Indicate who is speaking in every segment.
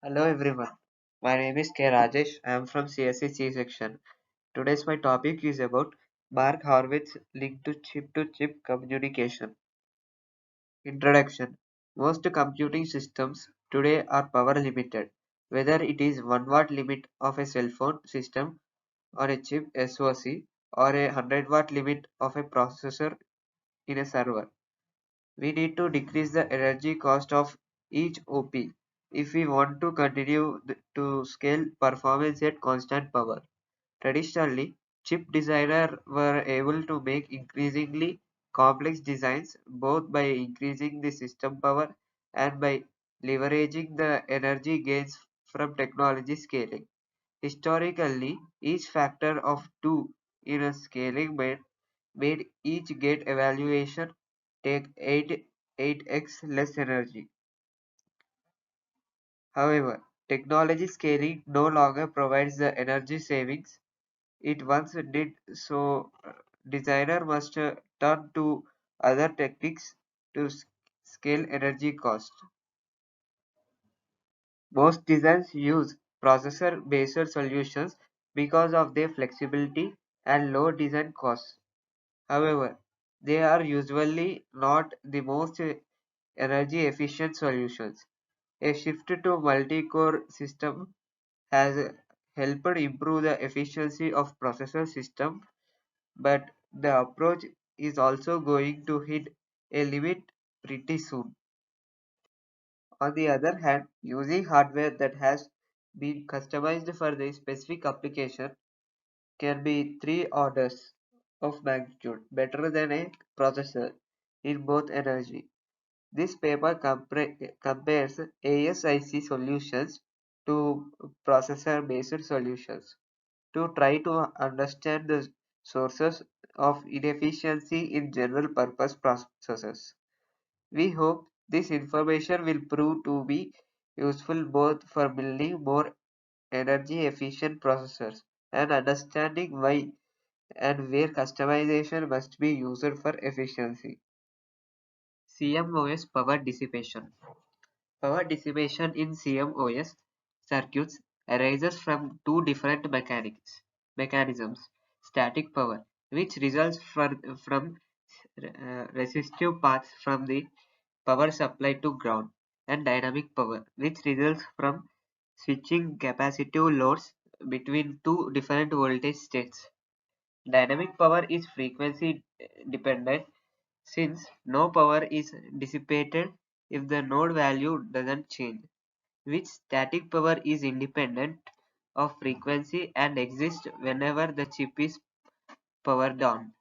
Speaker 1: Hello everyone. My name is K. Rajesh. I am from CSE C section. Today's my topic is about Mark Horowitz link to chip communication. Introduction. Most computing systems today are power limited. Whether it is 1 watt limit of a cell phone system on a chip SoC or a 100-watt limit of a processor in a server. We need to decrease the energy cost of each OP if we want to continue to scale performance at constant power. Traditionally, chip designers were able to make increasingly complex designs both by increasing the system power and by leveraging the energy gains from technology scaling. Historically, each factor of 2 in a scaling made each gate evaluation take 8x less energy. However, technology scaling no longer provides the energy savings it once did, so designer must turn to other techniques to scale energy cost. Most designs use processor-based solutions because of their flexibility and low design costs. However, they are usually not the most energy efficient solutions. A shift to multi-core system has helped improve the efficiency of processor system, but the approach is also going to hit a limit pretty soon. On the other hand, using hardware that has been customized for the specific application can be three orders of magnitude better than a processor in both energy. This paper compares ASIC solutions to processor-based solutions to try to understand the sources of inefficiency in general purpose processors. We hope this information will prove to be useful both for building more energy efficient processors and understanding why and where customization must be used for efficiency. CMOS power dissipation. Power dissipation in CMOS circuits arises from two different mechanisms. Static power, which results from resistive paths from the power supply to ground, and dynamic power, which results from switching capacitive loads between two different voltage states. Dynamic power is frequency dependent since no power is dissipated if the node value doesn't change, which static power is independent of frequency and exists whenever the chip is powered on.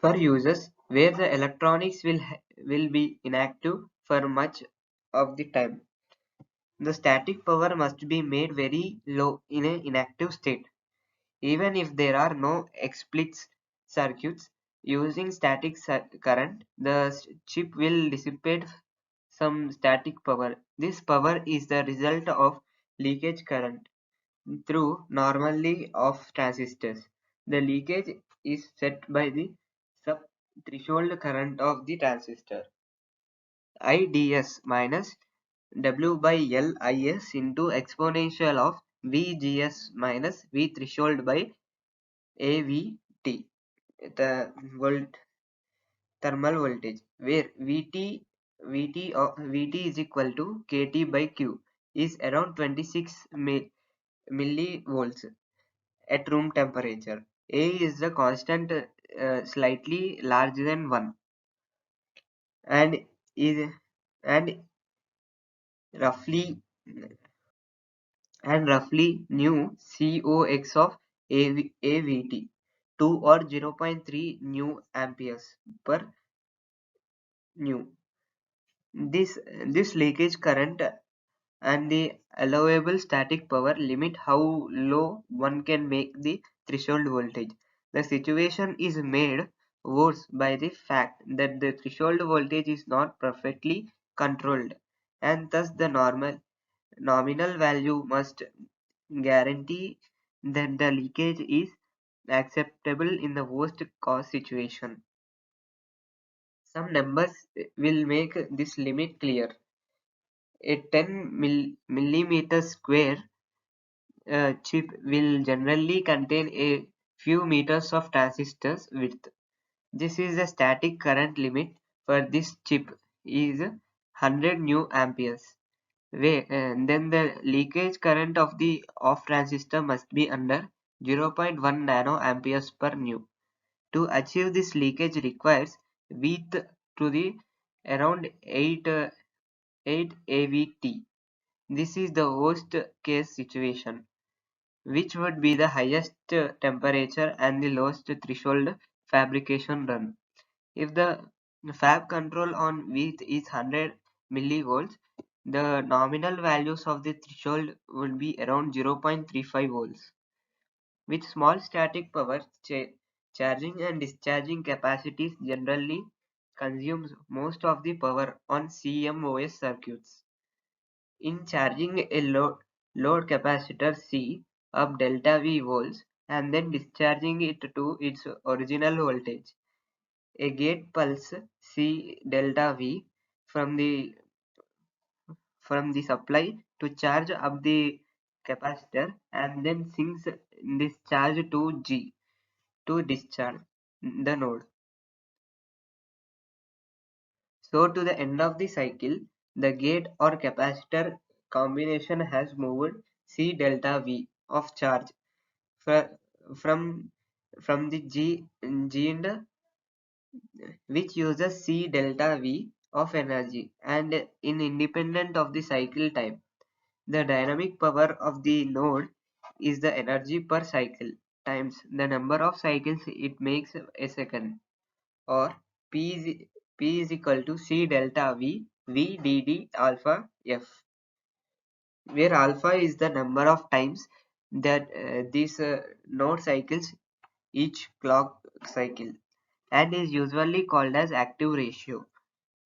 Speaker 1: For users where the electronics will be inactive for much of the time, the static power must be made very low in an inactive state. Even if there are no explicit circuits using static current, the chip will dissipate some static power. This power is the result of leakage current through normally off transistors. The leakage is set by the sub-threshold current of the transistor. IDS minus W by L IS into exponential of VGS minus V threshold by AVT, the thermal voltage, where VT is equal to KT by Q is around 26 millivolts at room temperature. A is the constant slightly larger than 1 and is and roughly roughly nu COX of AVT 2 or 0.3 nu amperes per nu. This leakage current and the allowable static power limit how low one can make the threshold voltage. The situation is made worse by the fact that the threshold voltage is not perfectly controlled, and thus the nominal value must guarantee that the leakage is acceptable in the worst case situation. Some numbers will make this limit clear. A 10 millimeter square chip will generally contain a few meters of transistors width. This is the static current limit for this chip is 100 new amperes. Then the leakage current of the off transistor must be under 0.1 nano amperes per new. To achieve this leakage requires width to the around 8 AVT. This is the worst case situation, which would be the highest temperature and the lowest threshold fabrication run. If the fab control on width is 100 millivolts, the nominal values of the threshold would be around 0.35 volts. With small static power, charging and discharging capacities generally consumes most of the power on CMOS circuits. In charging a load capacitor C up delta V volts and then discharging it to its original voltage, a gate pulse C delta V from the supply to charge up the capacitor and then sinks this charge to G to discharge the node. So to the end of the cycle, the gate or capacitor combination has moved C delta V of charge fr- from the G which uses C delta V of energy and in independent of the cycle time. The dynamic power of the node is the energy per cycle times the number of cycles it makes a second, or P is, equal to C delta V VDD alpha F, where alpha is the number of times that these node cycles each clock cycle and is usually called as active ratio.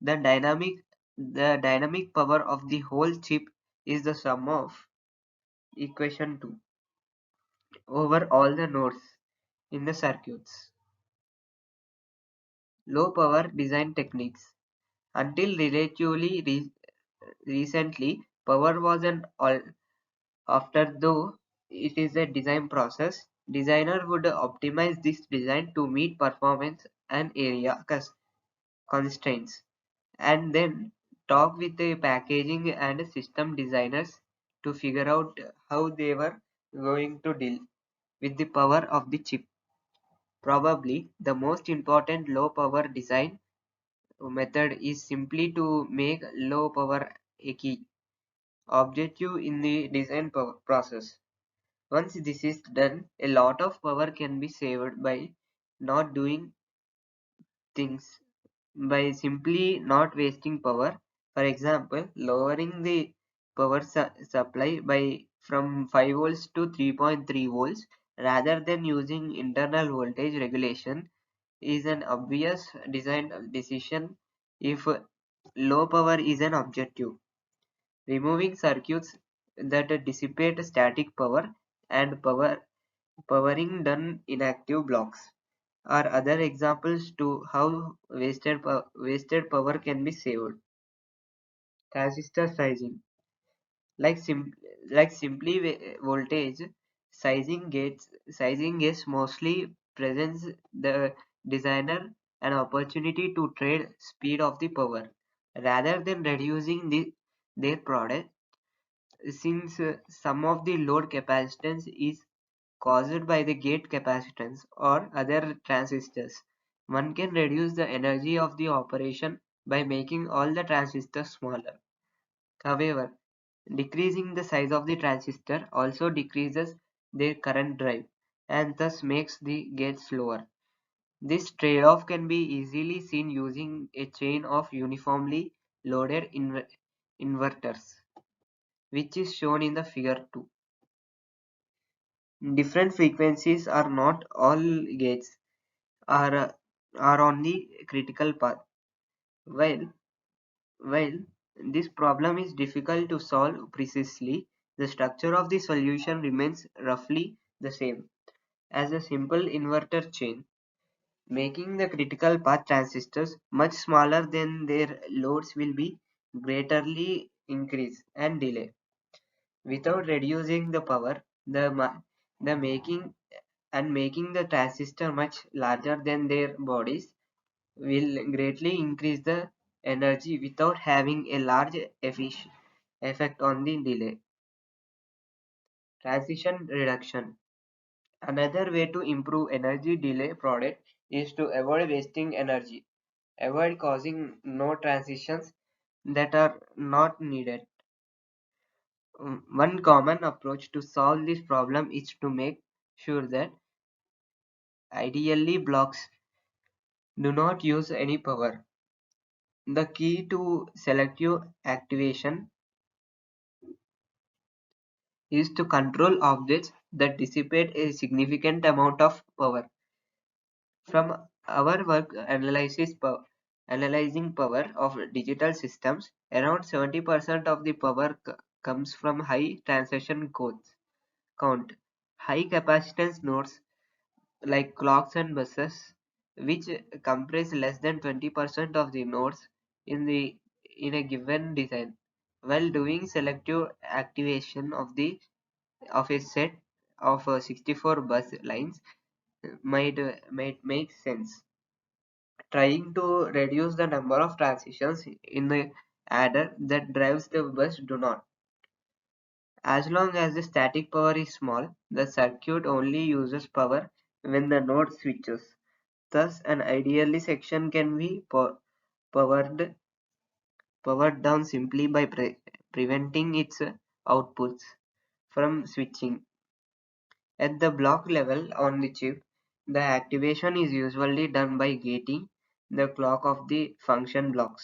Speaker 1: The dynamic power of the whole chip is the sum of equation 2 over all the nodes in the circuits. Low power design techniques. Until relatively recently, power was an after though it is a design process. Designer would optimize this design to meet performance and area constraints, and then talk with the packaging and system designers to figure out how they were going to deal with the power of the chip. Probably the most important low power design method is simply to make low power a key objective in the design process. Once this is done, a lot of power can be saved by not doing things, by simply not wasting power. For example, lowering the power supply by from 5 volts to 3.3 volts rather than using internal voltage regulation is an obvious design decision if low power is an objective. Removing circuits that dissipate static power and powering done inactive blocks are other examples to how wasted power can be saved. Transistor sizing, like simply voltage sizing is mostly presents the designer an opportunity to trade speed of the power rather than reducing their product. Since some of the load capacitance is caused by the gate capacitance or other transistors, one can reduce the energy of the operation by making all the transistors smaller. However, decreasing the size of the transistor also decreases their current drive and thus makes the gate slower. This trade-off can be easily seen using a chain of uniformly loaded inverters, which is shown in the figure 2. Different frequencies are not all gates are on the critical path. While while this problem is difficult to solve precisely, the structure of the solution remains roughly the same as a simple inverter chain, making the critical path transistors much smaller than their loads will be greatly increase and delay. Without reducing the power, the making the transistor much larger than their bodies will greatly increase the energy without having a large effect on the delay. Transition reduction. Another way to improve energy delay product is to avoid wasting energy. Avoid causing no transitions that are not needed. One common approach to solve this problem is to make sure that ideally blocks do not use any power. The key to selective activation is to control objects that dissipate a significant amount of power. From our work analyzing power of digital systems, around 70% of the power comes from high transaction count. High capacitance nodes like clocks and buses, which comprise less than 20% of the nodes in a given design. While doing selective activation of a set of 64 bus lines might make sense. Trying to reduce the number of transitions in the adder that drives the bus do not. As long as the static power is small, the circuit only uses power when the node switches. Thus, an ideally section can be powered powered down simply by preventing its outputs from switching. At the block level on the chip, the activation is usually done by gating the clock of the function blocks.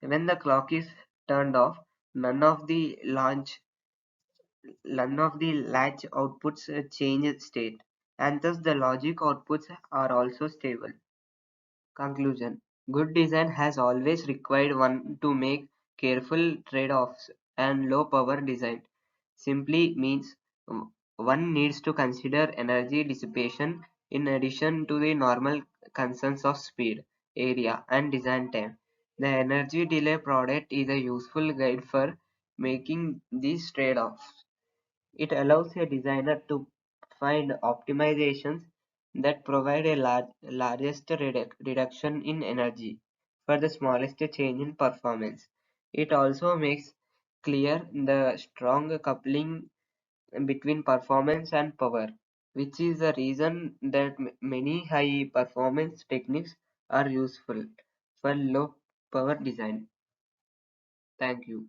Speaker 1: When the clock is turned off, none of the latch outputs change state, and thus the logic outputs are also stable. Conclusion. Good design has always required one to make careful trade-offs, and low power design simply means one needs to consider energy dissipation in addition to the normal concerns of speed, area, and design time. The energy delay product is a useful guide for making these trade-offs. It allows a designer to find optimizations that provide a largest reduction in energy for the smallest change in performance. It also makes clear the strong coupling between performance and power, which is the reason that many high performance techniques are useful for low power design. Thank you.